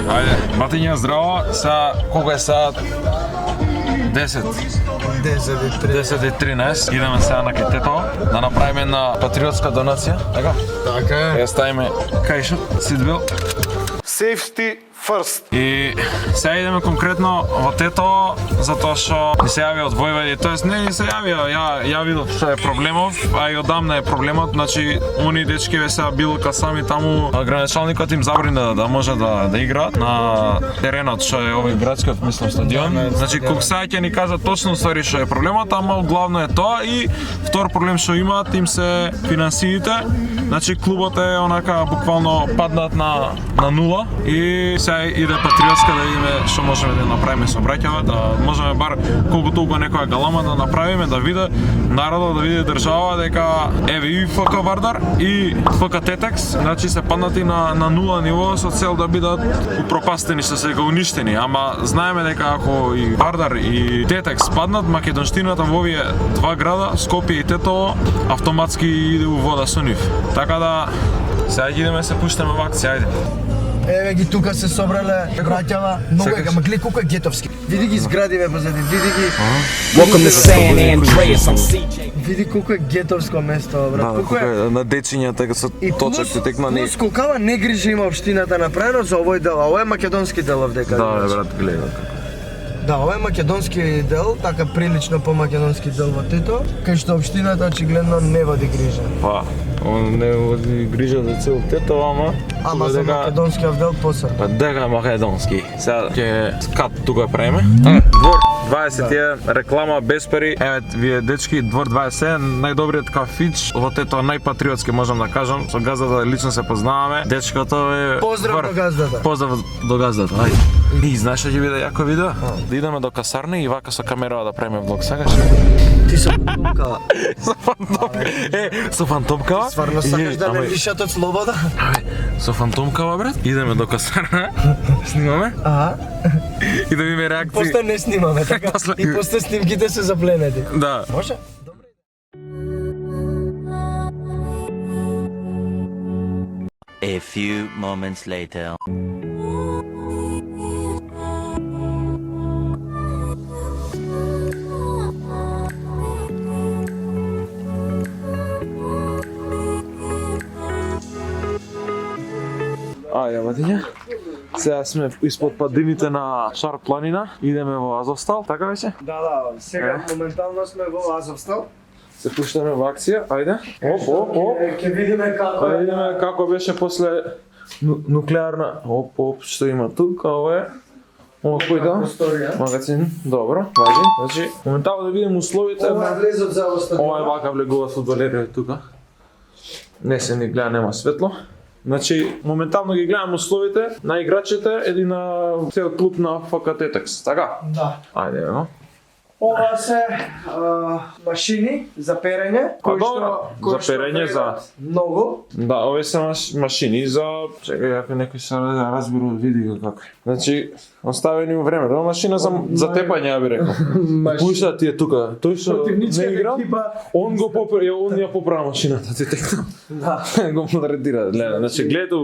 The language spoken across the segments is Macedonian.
Ајде, батиња здраво, сега колку е саат? 10. 10:13. Идеме сега на кетето да направиме една патриотска донација, така? Така е. Ја ставиме кајшот, сидбил. Safety first. И сега идеме конкретно во Тетово, затоа што ни се јавија од Војводи, тоест не ни се јавија, ја видов што е проблемов, а и одамна е проблемот, значи они дечкиве сега билка сами таму, граначалникот им забрана да може да играат на теренот што е овој градскиот, мислам, стадион. Значи кога сега ќе ни кажат точно ствари што е проблемот, ама главно е тоа и втор проблем што имаат им се финансиите. Значи клубот е онака буквално паднат на нула и сега иде патриотска да видиме што можеме да направиме со браќава, да можеме бар колку толку некоја галама да направиме, да види народот, да види држава дека еве и ФК Вардар и ФК Тетекс, значи се паднати на нула ниво со цел да бидат упропастени, што се уништени, ама знаеме дека ако и Вардар и Тетекс паднат, македонштината во овие два града, Скопје и Тетово, автоматски иде у вода со нив. Така да сега идеме се пуштаме во акција, ајде. Еве ги тука се собрале браќава, многу е, ама гледа колку е гетовски. Види ги зградиве позади, види ги. Welcome to San Andreas, I'm CJ. Види колку е гетовско место, брат. Колку е на дечињата со точаките текна не. Плюс колкава негрижа има општината направено за овој дел, а овој е македонски дел овдека. Да, брат, гледа. Да, ова е македонски дел, така прилично по-македонски дел во Тето, кај што општината очигледно не води грижа. Па, он не води грижа за цел Тетово, ама за македонскиот дел посебно. Па дека е македонски. Сега ќе скат тука правиме. Двор 21 реклама без пари. Еве вие дечки, Двор 21 најдобриот кафич во Тето, најпатриотски можам да кажам. Со газдата лично се познаваме. Дечкото е Поздрав до газдата. Поздрав до газдата. Ајде. И знаеш што ќе биде јако видео? Да идеме до касарна и вака со камерава да правиме влог, сакаш? Ти со фантомка. Со фантомка. Со фантомка? Стварно сакаш да не лишат од слобода? Со фантомкава, брат, идеме до касарна, снимаме и да видиме реакции. После не снимаме, така? И после снимките се запленети. Да. Може? A few moments later. Ајде, батиња. Сега сме испод падините на Шар планина, идеме во Азовстал, така беше? Да, сега моментално сме во Азовстал. Се пуштаме во акција, ајде. Оп. Ќе видиме како Да видиме како беше после нуклеарна. Оп, што има тука, ова е. Ова кој да? Магазин, добро, важи. Значи, моментално да видиме условите. Ова е влезот за Азовстал. Ова е вака влегува фудбалерите тука. Не се ни гледа, нема светло. Значи, моментално ги гледам условите на играчите или на цел клуб на ФК Тетекс, така? Да. Ајде, но. Ова се машини за перење, кои за перење за многу. Да, овие се машини за чекај ако некој се разбира види го како. Значи, оставени у време, да машина за тепање, ја би рекол. Пуша ти е тука. Тој што не играл, он го поправи, он ја поправи машината, ти текна. Да. Го модернизира, гледа. Значи, гледа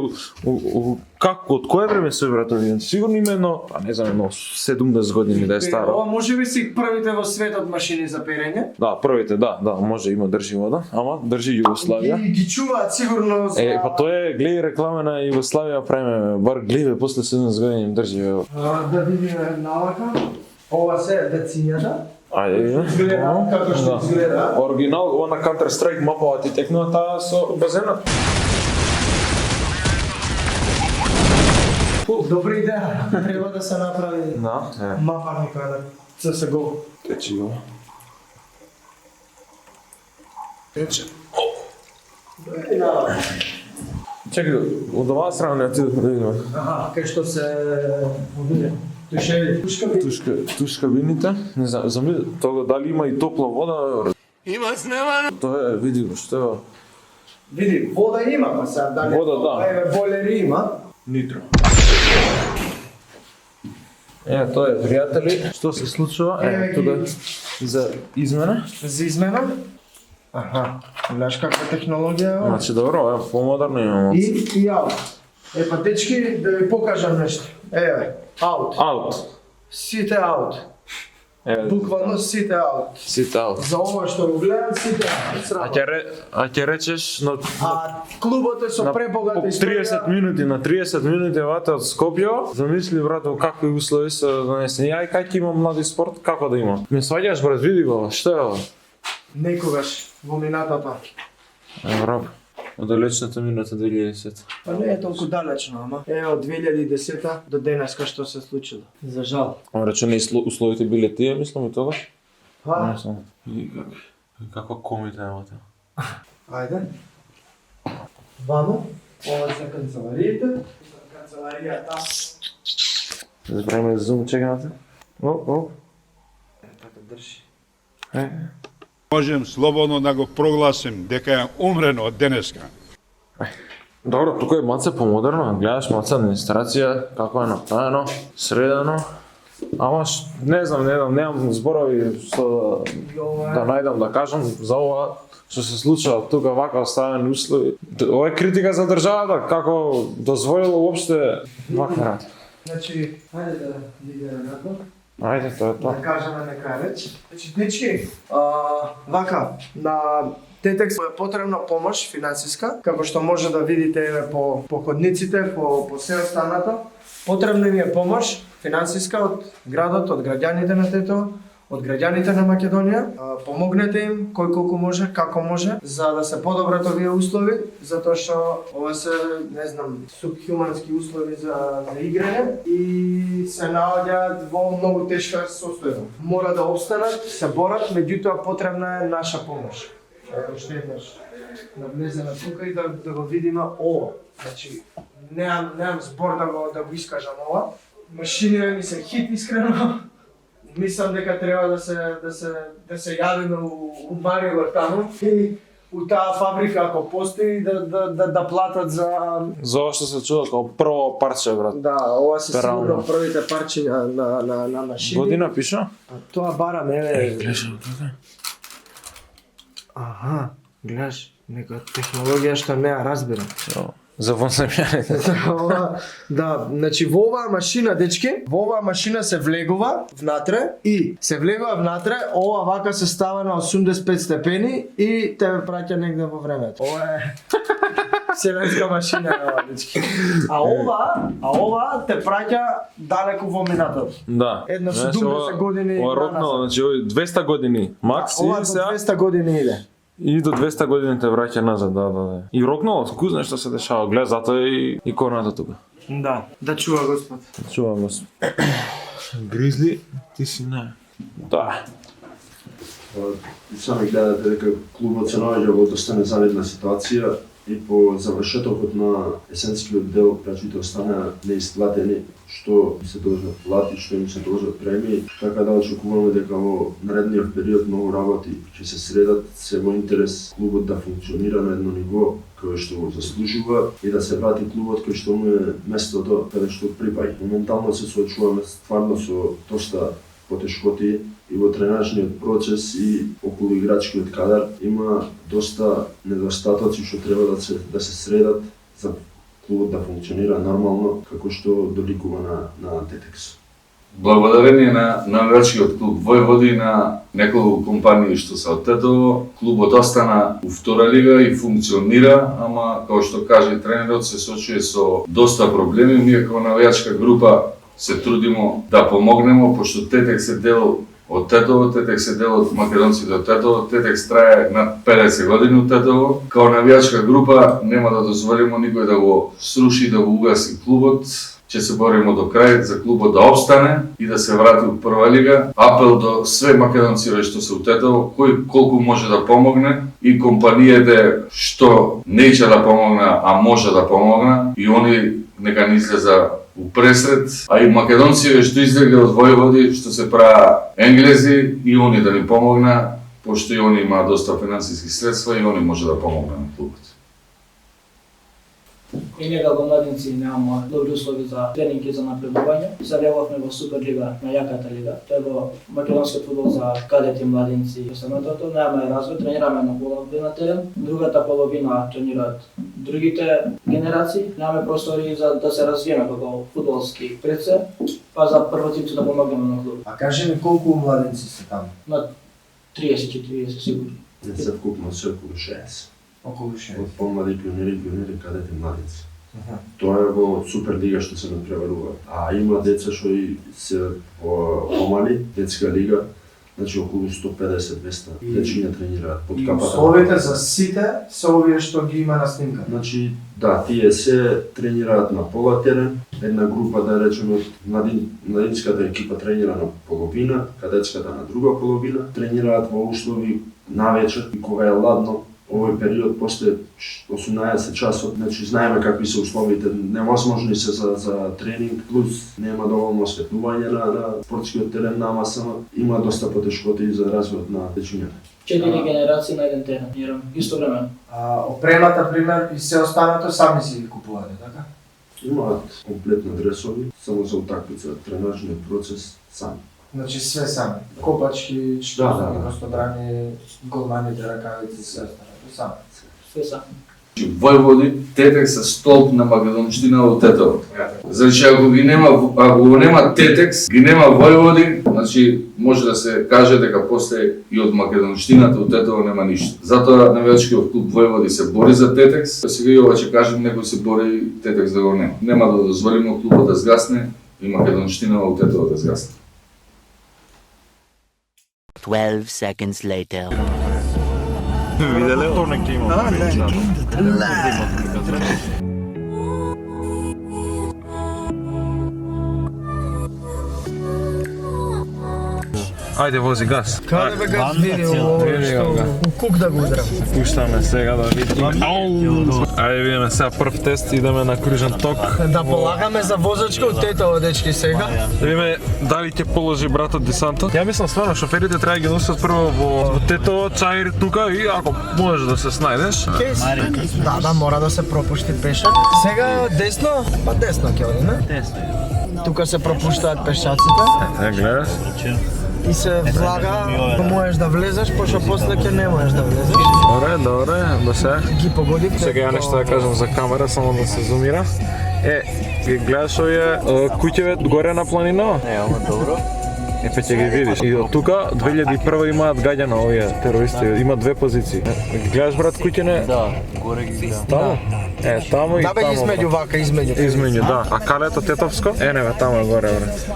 како од кое време се вратови? Сигурно има едно, не знам, едно 70 години да е старо. Ова може би си првите во светот машини за перење. Да, првите, да, може има држи вода, ама држи Југославија. Ги чуваат сигурно за... Па тоа е, гледај реклама на Југославија правиме, бар гледај после 70 години им држи. Да видиме налака. Ова се децињата. Ајде, Изгледа, како што изгледа. оригинал, ова на Counter Strike мапава ти текнува таа со базенот. Добра идеја. Треба да се направи мапа некоја на CSGO. Течи го. Тече. Чекај, од оваа страна не отидов да видиме. Кај што се овие тушеви, Тушкавините, не знам, замисли тога дали има и топла вода. Има снемано. Тоа е, види го, што е. Види, вода има, па сега дали Вода, да. Еве болери има. Нитро. Тоа е, пријатели, што се случува? Тука за измена. За измена? Аха, гледаш каква технологија е ова? Значи добро, ова е помодерно имamo. И јао. Епа дечки, да ви покажам нешто. Еве, аут. Аут. Сите аут. Буквално сите аут. Сите аут. За ова што го гледам, сите аут. А ќе речеш на Клубот е со пребогата по историја. 30 минути, на 30 минути вате од Скопје, замисли брато какви услови се донесени. Ја и кај ќе имам млади спорт, како да имам? Ме сваѓаш брат, види го, што е ова? Некогаш во минатата. Брат, од далечната минута 2010. Па не е толку далечно, ама. Е од 2010 до денеска што се случило. За жал. Рече условите биле тие, мислам и тогаш. Па, Мислам. И каква комита имате? ајде. Вамо, ова се канцелариите. Канцеларијата. Да правиме зум, чекнате. О. Така држи. Можем слободно да го прогласим дека е умрено од денеска. Добро, тука е маце помодерно, гледаш маце администрација, како е направено, средено. Ама не знам, немам зборови што да најдам да кажам за ова што се случува тука вака оставени услови. Ова е критика за државата, како дозволило уопште вака работа. Значи, ајде да дигнеме надвор. Ајде, тоа е тоа. Да кажеме нека реч. Значи, дечки, вака, на Тетекс е потребна помош финансиска, како што може да видите еве по ходниците, по се останато. Потребна ни е помош финансиска од градот, од граѓаните на Тетово, од граѓаните на Македонија. Помогнете им кој колку може, како може, за да се подобрат овие услови, затоа што ова се, не знам, субхумански услови за играње и се наоѓаат во многу тешка состојба. Мора да обстанат, се борат, меѓутоа потребна е наша помош. Уште еднаш да влеземе тука и да го видиме ова. Значи, немам збор да го искажам ова. Машините ми се хит искрено. Мислам дека треба да се јавиме у Марибор таму и у таа фабрика ако постои да платат за ова што се чува како прво парче, брат. да, ова се Перално. сигурно првите парчиња на машини. Година пиша? Тоа бараме, еве. Гледаш тука. Аха, гледаш, нека технологија што не ја разбирам. За вонземјаните. Да, значи во оваа машина, дечки, во оваа машина се влегува внатре и се влегува внатре, ова вака се става на 85 степени и те праќа негде во времето. Ова е вселенска машина ова, дечки. А ова те праќа далеку во минатото. Да. Едно Знаеш, 70 години Ова рокнало, значи овој 200 години макс Ова и до сега 200 години иде. и до 200 години те враќа назад, да. И рокнало, ку знаеш што се дешава, гледа затоа и корната тука. Да чува Господ. Чувам го. Гризли, ти си не. Да. Сами гледате дека клубот се наоѓа во доста незавидна ситуација и по завршетокот на есенскиот дел играчите останаа неисплатени, што им се должат плати, што им се должат премии, така да очекуваме дека во наредниот период многу работи ќе се средат, се во интерес клубот да функционира на едно ниво кое што го заслужува и да се врати клубот кој што му е местото каде што припаѓа. Моментално се соочуваме стварно со доста потешкоти и во тренажниот процес и околу играчкиот кадар има доста недостатоци што треба да се средат за клубот да функционира нормално како што доликува на Тетекс. Благодарение на навечкиот клуб Војводи и на неколку компании што се од Тетово, клубот остана у втора лига и функционира, ама како што каже тренерот се соочува со доста проблеми. Ние како навијачка група се трудимо да помогнемо, пошто Тетекс е дел од Тетово, Тетекс е дел од македонците од Тетово, Тетекс трае над 50 години од Тетово. Као навијачка група нема да дозволиме никој да го сруши, да го угаси клубот. Ќе се бориме до крај за клубот да обстане и да се врати во прва лига. Апел до све македонци што се од Тетово, кој колку може да помогне и компаниите што неќе да помогна, а може да помогна и они нека не излеза у пресред, а и македонци што излегле од Војводи, што се прават енглези и они да ни помогна, пошто и они имаат доста финансиски средства и они може да помогнат на клубот. И ние како младинци немаме добри услови за тренинг и за напредување. Се влегувавме во Суперлига, на јаката лига. Тоа е во македонскиот фудбал за кадети, младинци и останатото. Немаме развој, тренираме на половина терен. Другата половина тренираат другите генерации, немаме простори за да се развиеме како фудбалски предсе, па за првотимци да помогнеме на клуб. А кажи ми колку младенци се там? На 30-40 сигурно. Не се вкупно се околу 6. Околу 6. Од помлади пионери, кадети младици. Тоа е во Суперлига што се надпреварува. А има деца што и се во помали, детска лига, значи околу 150-200 дечиња тренираат под И капата. условите за сите се овие што ги има на снимка. Значи, да, тие се тренираат на пола терен, една група, да речеме, младинската екипа тренира на половина, кадетската на друга половина, тренираат во услови навечер и кога е ладно, овој период после 18 часот, значи знаеме какви се условите, невозможни се за тренинг, плюс нема доволно осветлување на спортскиот терен на АМСМ, има доста потешкоти за развојот на дечињата. 4 генерации на еден терен, тренирам исто време. А опремата, пример, и се останато сами си ги купувате, така? Имаат комплетни дресови, само за утакмица, тренажниот процес сами. Значи све сами. Копачки, Да. простодрани, голманите ракавици, се останато сами. Све сами. Војводи, Тетекс е столб на македонштина во Тетово. Значи, ако го нема Тетекс, ги нема Војводи, значи може да се каже дека после и од македонштината од Тетово нема ништо. Затоа навијачкиот клуб Војводи се бори за Тетекс, сега и ова ќе кажем некој се бори Тетекс да го нема. Нема да дозволиме клубот да згасне и македонштина во Тетово да згасне. 12 seconds later. Виделе? То не ќе има. Ајде, вози газ. Каде бе газ види ово што кук да го удрам? Пуштаме сега да видиме. Ајде видиме сега прв тест, идеме на кружен ток. Да полагаме за возачка од Тетово, дечки, сега. Да видиме дали ќе положи братот десантот. Ја мислам стварно шоферите треба да ги носат прво во Тетово, Чаир тука и ако можеш да се снајдеш. Да, мора да се пропушти пешак. Сега десно, па десно ќе одиме. Десно. Тука се пропуштаат пешаците Гледаш? и се влага, можеш да влезеш, пошто после ќе не можеш да влезеш. Добре, до сега. Ги погодивте. Сега ја нешто да кажам за камера, само да се зумира. Ги гледаш овие куќеве горе на планина? Ова добро. Па ќе ги видиш. И од тука 2001 имаат гаѓано овие терористи, има две позиции. Ги гледаш брат куќене? Да, горе ги гледам. Таму? Таму и Да бе, таму. измеѓу вака, измеѓу. Измеѓу, да. А калето Тетовско? Не бе, таму е горе, брат.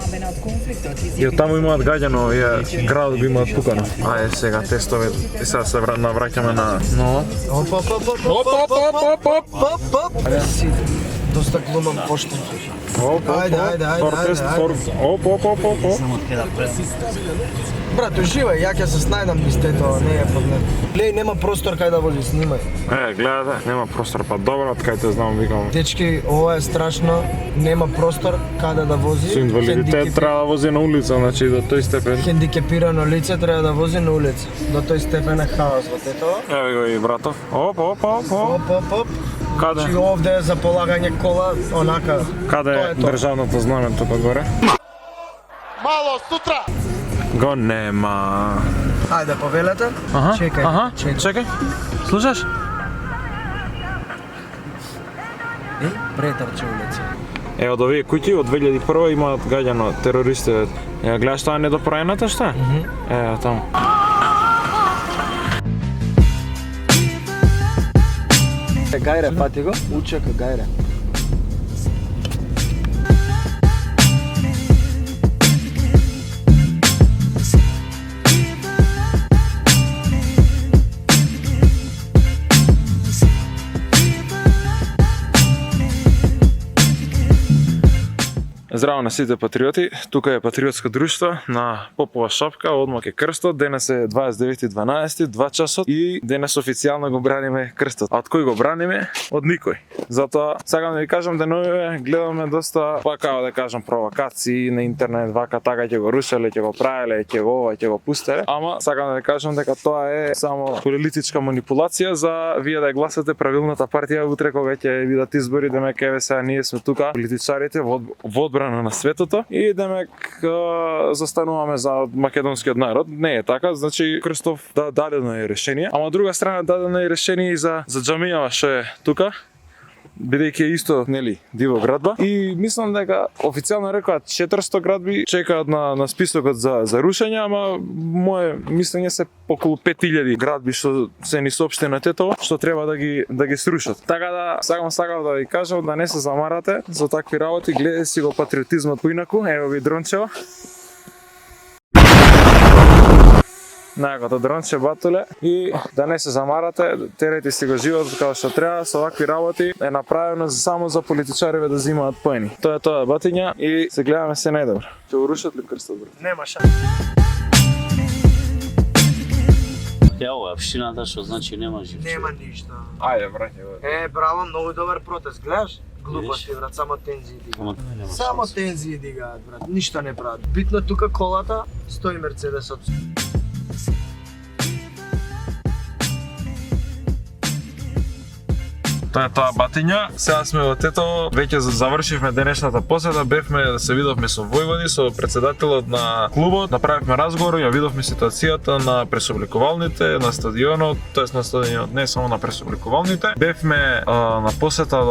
И од таму имаат гаѓано овие градот го имаат пукано. Ајде сега тестове. И сега се навраќаме на нова. Оп. Доста глумам пошто. Ајде. Оп. Брат, уживај, ја ќе се снајдам низ Тетово, не е проблем. Глеј, нема простор кај да вози, снимај. Гледате, нема простор, па добро, од кај те знам, викам. Дечки, ова е страшно, нема простор каде да вози. Со инвалидитет треба да вози на улица, значи до тој степен. Хендикепирано лице треба да вози на улица. До тој степен е хаос во Тетово. Еве го и братов. Оп. Каде? Значи овде е за полагање кола, онака. Каде Тоа е тоа. државното знаме тука горе? Мало сутра! Го нема. Ајде, повелете. Чекај. Слушаш? Претрче улица. Од овие куќи од 2001 имаат гаѓано терористи. Гледаш тоа недопраената што? Таму. Гајре, пати го? Учека, гајре. Здраво на сите патриоти, тука е Патриотско друштво на Попова шапка, одмак е крстот, денес е 29.12, 2 часот и денес официјално го браниме крстот. А од кој го браниме? Од никој. Затоа сакам да ви кажам деновиве гледаме доста како да кажам провокации на интернет, вака така ќе го рушеле, ќе го правеле, ќе го ова, ќе го пустеле. Ама сакам да ви кажам дека тоа е само политичка манипулација за вие да гласате правилната партија утре кога ќе бидат избори, демек еве сега ние сме тука политичарите во одбрана на светото и демек застануваме за македонскиот народ. Не е така, значи Крстов дадено е решение, ама од друга страна дадено е решение и за џамијава што е тука. бидејќи е исто, нели, диво градба. И мислам дека официјално рекоа 400 градби чекаат на списокот за рушење, ама мое мислење се околу 5000 градби што се ни соопшти на Тетово, што треба да ги срушат. Така да сакам да ви кажам да не се замарате за такви работи, гледате си го патриотизмот поинаку, ево ви дрончево. Најакото дронче батуле и да не се замарате, терете си го животот како што треба, со вакви работи е направено само за политичариве да взимаат поени. Тоа е тоа батиња и се гледаме се најдобро. Ќе го рушат ли крстот, брат? Нема шанс. Ево, општината што значи нема живче. Нема ништо. Ајде, браќе. Браво, многу добар протест, гледаш? Глупости, брат, само тензии дигаат. Само тензии дигаат, брат, ништо не прават. Битно тука колата, стои Мерцедесот. Тоа е тоа батиња. Сега сме во Тетово, веќе завршивме денешната посета, бевме да се видовме со Војводи, со председателот на клубот, направивме разговор, ја видовме ситуацијата на пресобликувалните, на стадионот, тоест на стадионот, не само на пресобликувалните. Бевме на посета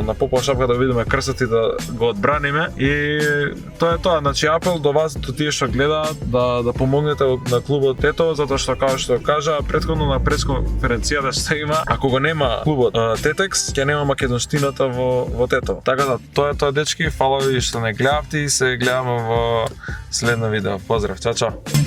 на Попова шапка да видиме крстот и да го одбраниме и тоа е тоа. Значи апел до вас, до тие што гледаат, да помогнете на клубот Тетово, затоа што како што кажа претходно на пресконференцијата што има, ако го нема клубот Тетекс, ќе нема македонштината во Тетово. Така да, тоа е тоа, дечки, фала ви што не гледавте и се гледаме во следно видео. Поздрав, чао, чао.